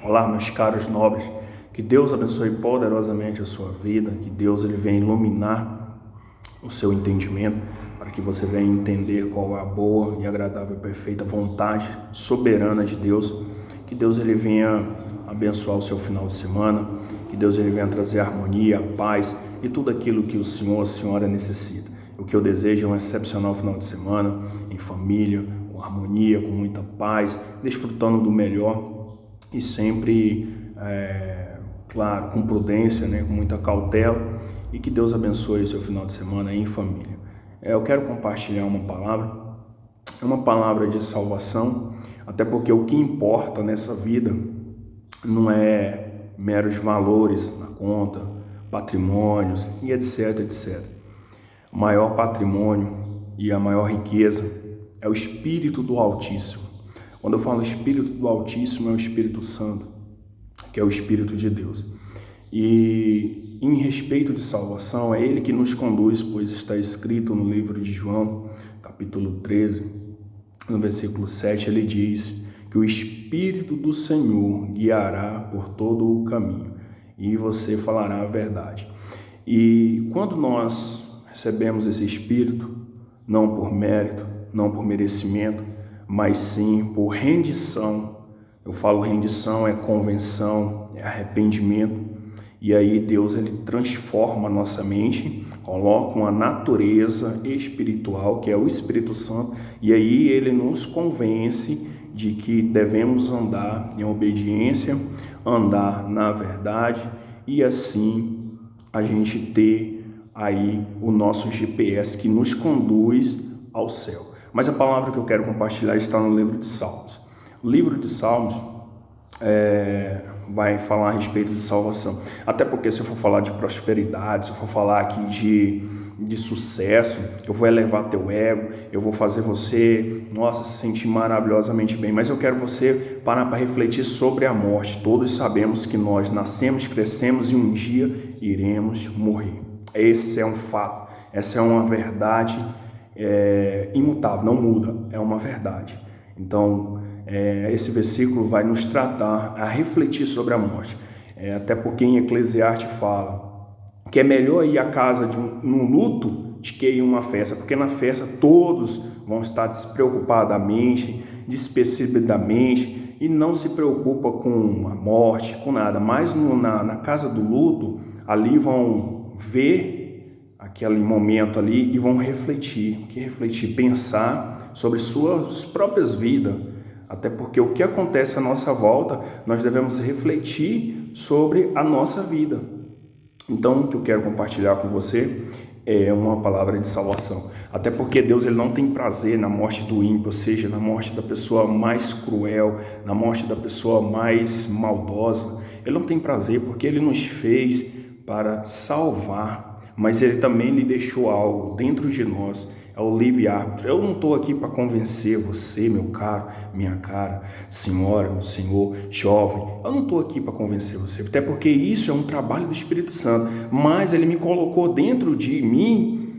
Olá, meus caros nobres, que Deus abençoe poderosamente a sua vida, que Deus ele venha iluminar o seu entendimento, para que você venha entender qual é a boa e agradável e perfeita vontade soberana de Deus, que Deus ele venha abençoar o seu final de semana, que Deus ele venha trazer harmonia, paz e tudo aquilo que o Senhor, a senhora necessita. O que eu desejo é um excepcional final de semana, em família, com harmonia, com muita paz, desfrutando do melhor e sempre, claro, com prudência, né, com muita cautela, e que Deus abençoe o seu final de semana em família. Eu quero compartilhar uma palavra de salvação, até porque o que importa nessa vida não é meros valores na conta, patrimônios e etc, etc. O maior patrimônio e a maior riqueza é o Espírito do Altíssimo. Quando eu falo Espírito do Altíssimo, é o Espírito Santo, que é o Espírito de Deus. E em respeito de salvação, é Ele que nos conduz, pois está escrito no livro de João, capítulo 13, no versículo 7, ele diz que o Espírito do Senhor guiará por todo o caminho e você falará a verdade. E quando nós recebemos esse Espírito, não por mérito, não por merecimento, mas sim por rendição. Eu falo rendição, é convenção, é arrependimento. E aí Deus ele transforma a nossa mente, coloca uma natureza espiritual, que é o Espírito Santo, e aí ele nos convence de que devemos andar em obediência, andar na verdade, e assim a gente ter aí o nosso GPS que nos conduz ao céu. Mas a palavra que eu quero compartilhar está no livro de Salmos. O livro de Salmos vai falar a respeito de salvação. Até porque se eu for falar de prosperidade, se eu for falar aqui de sucesso, eu vou elevar teu ego, eu vou fazer você, se sentir maravilhosamente bem. Mas eu quero você parar para refletir sobre a morte. Todos sabemos que nós nascemos, crescemos e um dia iremos morrer. Esse é um fato, essa é uma verdade imutável, não muda, é uma verdade. Então, esse versículo vai nos tratar a refletir sobre a morte. Até porque em Eclesiastes fala que é melhor ir à casa num luto de que ir em uma festa, porque na festa todos vão estar despreocupadamente, despercebidamente, e não se preocupa com a morte, com nada. Mas na casa do luto, ali vão ver aquele momento ali e vão refletir, pensar sobre suas próprias vidas, até porque o que acontece à nossa volta, nós devemos refletir sobre a nossa vida. Então, o que eu quero compartilhar com você é uma palavra de salvação, até porque Deus ele não tem prazer na morte do ímpio, ou seja, na morte da pessoa mais cruel, na morte da pessoa mais maldosa. Ele não tem prazer porque ele nos fez para salvar, mas ele também lhe deixou algo dentro de nós, é o livre-arbítrio. Eu não estou aqui para convencer você, meu caro, minha cara, senhora, meu senhor, jovem. Eu não estou aqui para convencer você, até porque isso é um trabalho do Espírito Santo, mas ele me colocou dentro de mim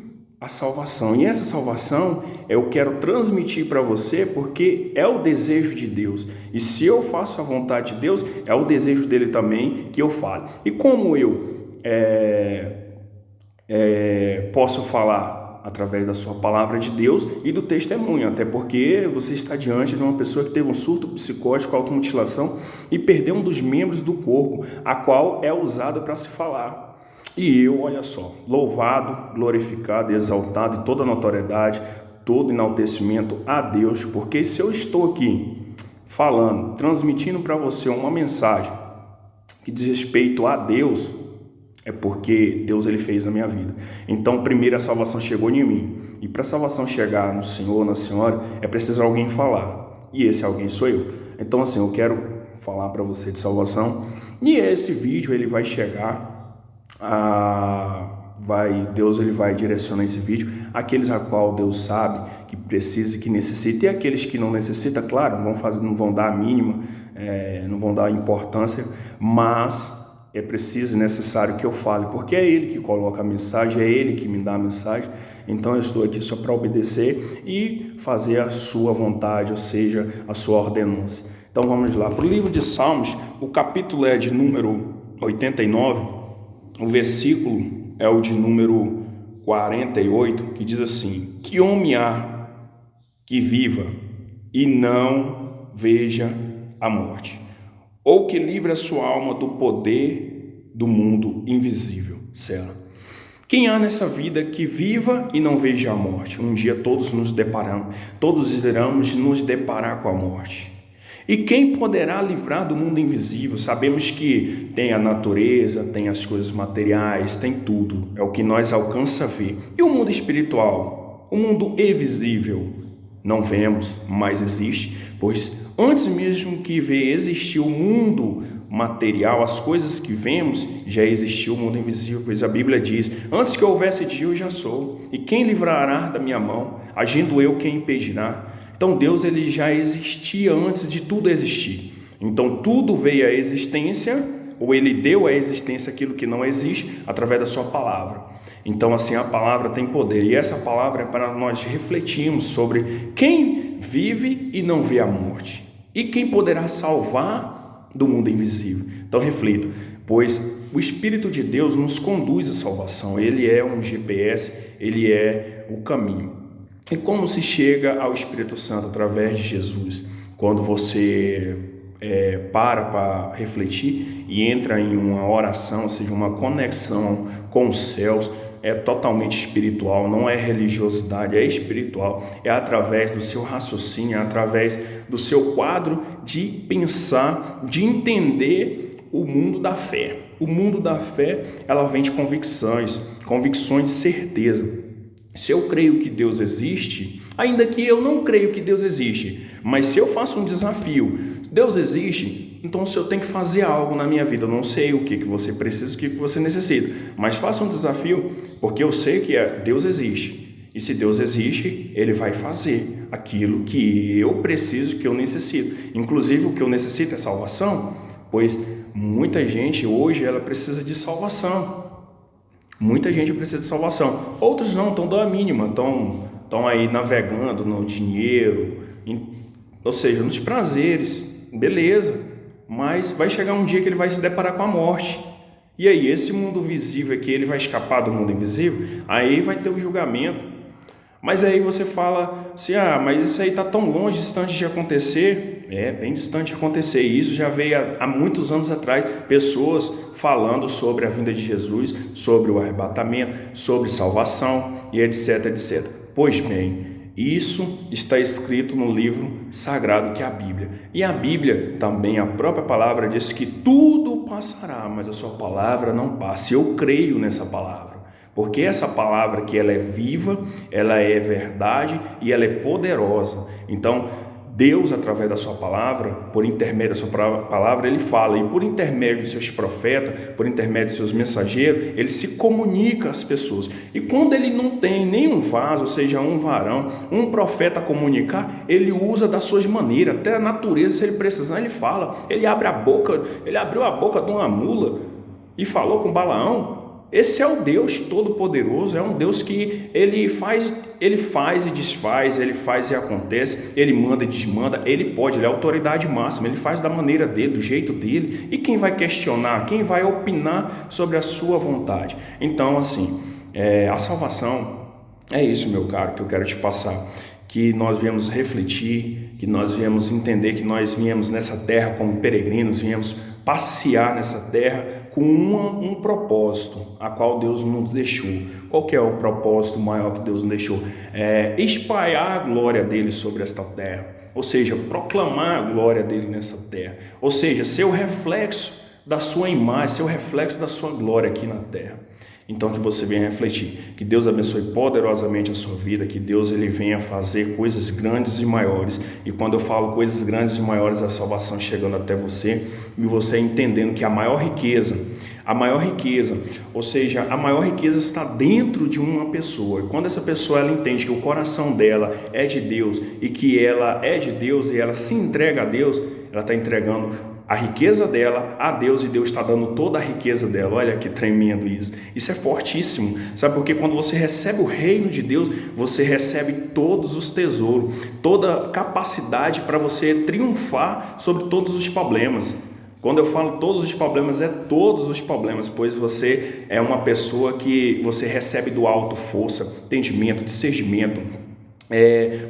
a salvação. E essa salvação eu quero transmitir para você porque é o desejo de Deus. E se eu faço a vontade de Deus, é o desejo dele também que eu fale. E como eu posso falar através da sua palavra de Deus e do testemunho, até porque você está diante de uma pessoa que teve um surto psicótico, automutilação e perdeu um dos membros do corpo, a qual é usado para se falar. E eu, olha só, louvado, glorificado e exaltado em toda notoriedade, todo enaltecimento a Deus, porque se eu estou aqui falando, transmitindo para você uma mensagem que diz respeito a Deus, é porque Deus ele fez na minha vida. Então, primeiro a salvação chegou em mim. E para a salvação chegar no Senhor, na Senhora, é preciso alguém falar. E esse alguém sou eu. Então, assim, eu quero falar para você de salvação. E esse vídeo, ele vai chegar Deus ele vai direcionar esse vídeo àqueles a qual Deus sabe que precisa e que necessita. E aqueles que não necessitam, claro, não vão dar a mínima, não vão dar importância, mas é preciso e necessário que eu fale, porque é Ele que coloca a mensagem, é Ele que me dá a mensagem. Então eu estou aqui só para obedecer e fazer a sua vontade, ou seja, a sua ordenança. Então vamos lá, para o livro de Salmos, o capítulo é de número 89, o versículo é o de número 48, que diz assim: que homem há que viva e não veja a morte, ou que livre a sua alma do poder do mundo invisível. Sela. Quem há nessa vida que viva e não veja a morte? Um dia todos todos iremos nos deparar com a morte. E quem poderá livrar do mundo invisível? Sabemos que tem a natureza, tem as coisas materiais, tem tudo. É o que nós alcança a ver. E o mundo espiritual? O mundo invisível? Não vemos, mas existe. Pois antes mesmo que existir o mundo material, as coisas que vemos, já existiu o mundo invisível, pois a Bíblia diz: antes que houvesse dia eu já sou, e quem livrará da minha mão? Agindo eu, quem impedirá? Então Deus, ele já existia antes de tudo existir. Então tudo veio à existência, ou ele deu à existência aquilo que não existe, através da sua palavra. Então assim, a palavra tem poder, e essa palavra é para nós refletirmos sobre quem vive e não vê a morte, e quem poderá salvar do mundo invisível. Então reflita, pois o Espírito de Deus nos conduz à salvação, ele é um GPS, ele é o caminho. E como se chega ao Espírito Santo? Através de Jesus. Quando você para refletir e entra em uma oração, ou seja, uma conexão com os céus, é totalmente espiritual, não é religiosidade, é espiritual, é através do seu raciocínio, é através do seu quadro de pensar, de entender o mundo da fé. O mundo da fé, ela vem de convicções de certeza. Se eu creio que Deus existe, ainda que eu não creio que Deus existe, mas se eu faço um desafio, Deus existe, então se eu tenho que fazer algo na minha vida, eu não sei o que você precisa, o que você necessita, mas faça um desafio, porque eu sei que Deus existe. E se Deus existe, Ele vai fazer aquilo que eu preciso, que eu necessito. Inclusive o que eu necessito é salvação, pois muita gente hoje ela precisa de salvação. Muita gente precisa de salvação. Outros não, estão dando a mínima, estão aí navegando no dinheiro, ou seja, nos prazeres, beleza. Mas vai chegar um dia que ele vai se deparar com a morte. E aí, esse mundo visível aqui, ele vai escapar do mundo invisível? Aí vai ter o julgamento. Mas aí você fala assim, mas isso aí está tão longe, distante de acontecer. É, bem distante de acontecer. E isso já veio há muitos anos atrás, pessoas falando sobre a vinda de Jesus, sobre o arrebatamento, sobre salvação e etc, etc. Pois bem, isso está escrito no livro sagrado que é a Bíblia. E a Bíblia, também a própria palavra, diz que tudo passará, mas a sua palavra não passa. Eu creio nessa palavra. Porque essa palavra que ela é viva, ela é verdade e ela é poderosa. Então, Deus, através da sua palavra, por intermédio da sua palavra, Ele fala. E por intermédio dos seus profetas, por intermédio dos seus mensageiros, Ele se comunica às pessoas. E quando Ele não tem nenhum vaso, ou seja, um varão, um profeta a comunicar, Ele usa das suas maneiras. Até a natureza, se Ele precisar, Ele fala. Ele abriu a boca de uma mula e falou com Balaão. Esse é o Deus Todo-Poderoso, é um Deus que Ele faz e desfaz, Ele faz e acontece, Ele manda e desmanda, Ele pode, Ele é a autoridade máxima, Ele faz da maneira dele, do jeito dele. E quem vai questionar, quem vai opinar sobre a sua vontade? Então, assim, a salvação é isso, meu caro, que eu quero te passar. Que nós viemos refletir, que nós viemos entender que nós viemos nessa terra como peregrinos, viemos passear nessa terra com um propósito, a qual Deus nos deixou. Qual que é o propósito maior que Deus nos deixou? Espalhar a glória dele sobre esta terra, ou seja, proclamar a glória dele nessa terra, ou seja, ser o reflexo da sua imagem, ser o reflexo da sua glória aqui na terra. Então que você venha refletir, que Deus abençoe poderosamente a sua vida, que Deus ele venha fazer coisas grandes e maiores. E quando eu falo coisas grandes e maiores, a salvação chegando até você e você entendendo que a maior riqueza, ou seja, a maior riqueza está dentro de uma pessoa. E quando essa pessoa ela entende que o coração dela é de Deus e que ela é de Deus e ela se entrega a Deus, ela está entregando a riqueza dela a Deus e Deus está dando toda a riqueza dela. Olha que tremendo isso. Isso é fortíssimo. Sabe por quê? Quando você recebe o reino de Deus, você recebe todos os tesouros, toda a capacidade para você triunfar sobre todos os problemas. Quando eu falo todos os problemas, é todos os problemas, pois você é uma pessoa que você recebe do alto força, entendimento, discernimento,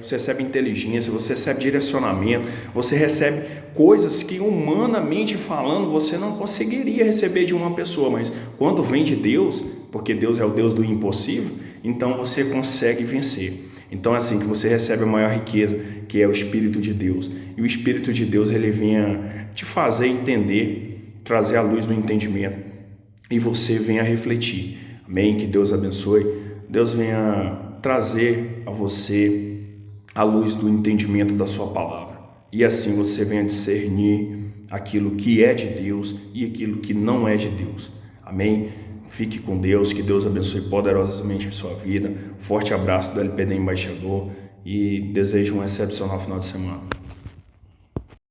você recebe inteligência, você recebe direcionamento, você recebe coisas que humanamente falando você não conseguiria receber de uma pessoa, mas quando vem de Deus, porque Deus é o Deus do impossível, então você consegue vencer. Então é assim que você recebe a maior riqueza, que é o Espírito de Deus. E o Espírito de Deus, ele venha te fazer entender, trazer a luz do entendimento, e você venha refletir. Amém? Que Deus abençoe. Deus venha trazer a você a luz do entendimento da sua palavra. E assim você venha discernir aquilo que é de Deus e aquilo que não é de Deus. Amém? Fique com Deus, que Deus abençoe poderosamente a sua vida. Forte abraço do LPD Embaixador e desejo um excepcional final de semana.